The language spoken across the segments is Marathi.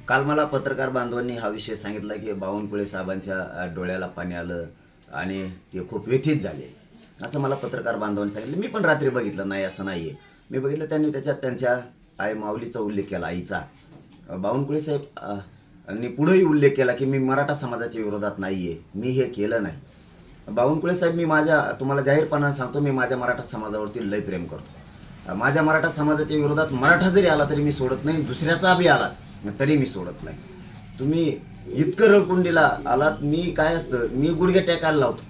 काल मला पत्रकार बांधवांनी हा विषय सांगितला की बावनकुळे साहेबांच्या डोळ्याला पाणी आलं आणि ते खूप व्यथित झाले, असं मला पत्रकार बांधवांनी सांगितलं. मी पण रात्री बघितलं, नाही असं नाही आहे. मी बघितलं, त्यांनी त्याच्यात त्यांच्या आई माऊलीचा उल्लेख केला, आईचा. बावनकुळे साहेब आणि पुढेही उल्लेख केला की मी मराठा समाजाच्या विरोधात नाही आहे, मी हे केलं नाही. बावनकुळे साहेब, मी तुम्हाला जाहीरपणाने सांगतो, मी माझ्या मराठा समाजावरती लय प्रेम करतो. माझ्या मराठा समाजाच्या विरोधात मराठा जरी आला तरी मी सोडत नाही, दुसऱ्याचा बी आला तरी मी सोडत नाही. तुम्ही इतकं रडकुंडीला आलात, मी काय असतं, मी गुडघे टेकायला लावतो.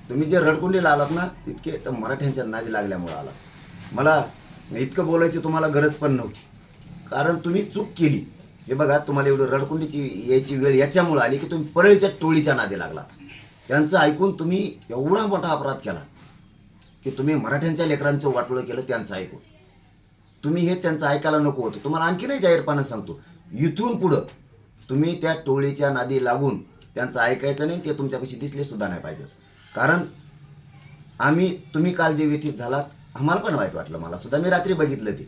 तुम्ही जे रडकुंडीला आलात ना, इतके तर मराठ्यांच्या नादी लागल्यामुळं आलात. मला इतकं बोलायची तुम्हाला गरज पण नव्हती, कारण तुम्ही चूक केली. हे बघा, तुम्हाला एवढं रडकुंडीची यायची वेळ याच्यामुळं आली की तुम्ही परळीच्या टोळीच्या नादी लागलात. त्यांचं ऐकून तुम्ही एवढा मोठा अपराध केला की तुम्ही मराठ्यांच्या लेकरांचं वाटोळं केलं त्यांचं ऐकून. तुम्ही हे त्यांचं ऐकायला नको होतं. तुम्हाला आणखी नाही जाहीरपणे सांगतो, इथून पुढं तुम्ही त्या टोळीच्या नादी लागून त्यांचं ऐकायचं नाही. ते तुमच्यापाशी दिसले सुद्धा नाही पाहिजे. कारण तुम्ही काल जे व्यथित झालात, आम्हाला पण वाईट वाटलं. मला सुद्धा, मी रात्री बघितलं ते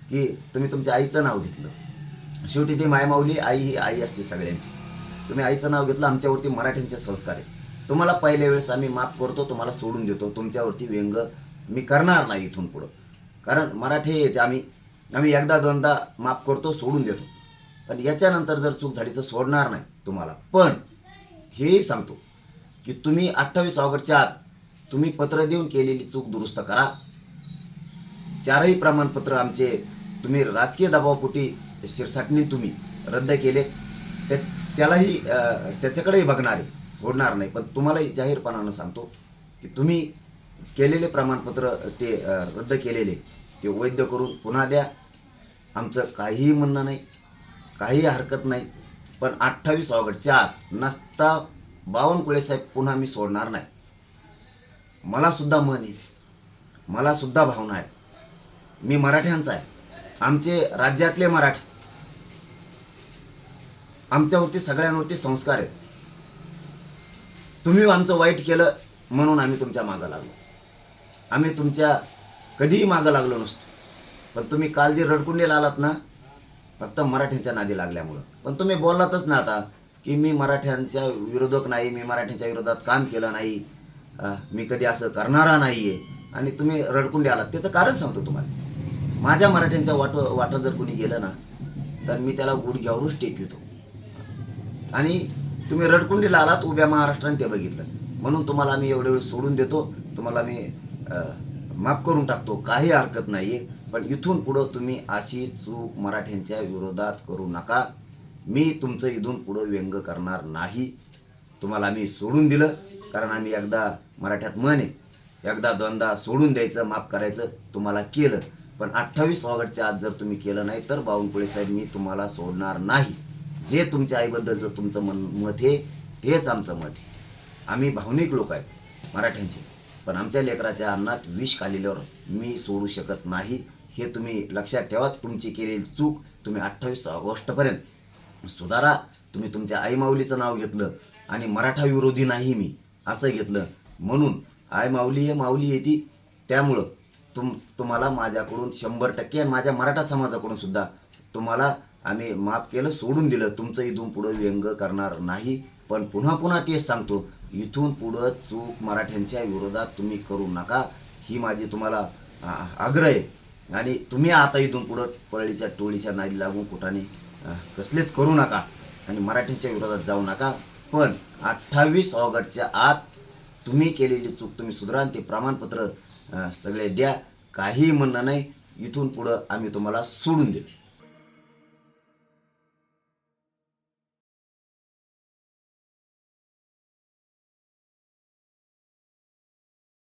की तुम्ही तुमच्या आईचं नाव घेतलं. शेवटी ती मायमाऊली, आई ही आई असते सगळ्यांची. तुम्ही आईचं नाव घेतलं. आमच्यावरती मराठ्यांचे संस्कार आहेत. तुम्हाला पहिल्या वेळेस आम्ही माफ करतो, तुम्हाला सोडून देतो. तुमच्यावरती व्यंग मी करणार नाही इथून पुढं. कारण मराठी येते, आम्ही एकदा दोनदा माफ करतो, सोडून देतो. पण याच्यानंतर जर चूक झाली तर सोडणार नाही तुम्हाला. पण हेही सांगतो की तुम्ही 28 ऑगस्टच्या आत तुम्ही पत्र देऊन केलेली चूक दुरुस्त करा. 4ही प्रमाणपत्र आमचे तुम्ही राजकीय दबावापोटी शिरसाटणी तुम्ही रद्द केले, त्यालाही त्याच्याकडेही बघणार आहे, सोडणार नाही. पण तुम्हालाही जाहीरपणानं सांगतो की तुम्ही केलेले प्रमाणपत्र ते रद्द केलेले ते वैध करून पुन्हा द्या. आमचं काहीही म्हणणं नाही, काही हरकत नाही. पण 28 ऑगस्टच्या आत नसता बावनकुळे साहेब पुन्हा मी सोडणार नाही. मला सुद्धा मन आहे, मला सुद्धा भावना आहे. मी मराठ्यांचा आहे. आमचे राज्यातले मराठी, आमच्यावरती सगळ्यांवरती संस्कार आहेत. तुम्ही आमचं वाईट केलं म्हणून आम्ही तुमच्या मागं लागलो. आम्ही तुमच्या कधीही मागं लागलो नसतो. पण तुम्ही काल जे रडकुंडीला आलात ना, फक्त मराठ्यांच्या नादी लागल्यामुळं. पण तुम्ही बोललातच ना आता की मी मराठ्यांच्या विरोधक नाही, मी मराठ्यांच्या विरोधात काम केलं नाही, मी कधी असं करणारा नाही आहे. आणि तुम्ही रडकुंडी आलात, त्याचं कारण सांगतो तुम्हाला. माझ्या मराठ्यांच्या वाटं जर कोणी गेलं ना, तर मी त्याला गुडघ्यावरच टेकवितो. आणि तुम्ही रडकुंडीला आलात, उभ्या महाराष्ट्राने ते बघितलं, म्हणून तुम्हाला आम्ही एवढे वेळ सोडून देतो. तुम्हाला मी माफ करून टाकतो, काही हरकत नाही. पण इथून पुढं तुम्ही अशी चूक मराठ्यांच्या विरोधात करू नका. मी तुमचं इथून पुढं व्यंग करणार नाही. तुम्हाला आम्ही सोडून दिलं, कारण आम्ही एकदा, मराठ्यात म्हण आहे, एकदा दोनदा सोडून द्यायचं, माफ करायचं. तुम्हाला केलं. पण 28 ऑगस्टच्या आत जर तुम्ही केलं नाही तर बावनकुळे साहेब, मी तुम्हाला सोडणार नाही. जे तुमच्या आईबद्दलचं तुमचं मत आहे तेच आमचं मत आहे. आम्ही भावनिक लोक आहेत मराठ्यांचे, पण आमच्या लेकराच्या अन्नात विष खाल्ल्यावर मी सोडू शकत नाही. हे तुम्ही लक्षात ठेवा. तुमची केलेली चूक तुम्ही 28 ऑगस्टपर्यंत सुधारा. तुम्ही तुमच्या आई माऊलीचं नाव घेतलं आणि मराठा विरोधी नाही मी असं घेतलं, म्हणून आई माऊली हे माऊली येते. त्यामुळं तुम्हाला माझ्याकडून 100% आणि माझ्या मराठा समाजाकडून सुद्धा तुम्हाला आम्ही माफ केलं, सोडून दिलं. तुमचं इथून पुढं व्यंग करणार नाही. पण पुन्हा तेच सांगतो, इथून पुढं चूक मराठ्यांच्या विरोधात तुम्ही करू नका, ही माझी तुम्हाला आग्रह आहे. आणि तुम्ही आता इथून पुढं परळीच्या टोळीच्या नादी लागून कुठाने कसलेच करू नका आणि मराठ्यांच्या विरोधात जाऊ नका. पण 28 ऑगस्टच्या आत तुम्ही केलेली चूक तुम्ही सुधारा आणि ते प्रमाणपत्र सगळे द्या. काही म्हणणं नाही. इथून पुढं आम्ही तुम्हाला सोडून देऊ.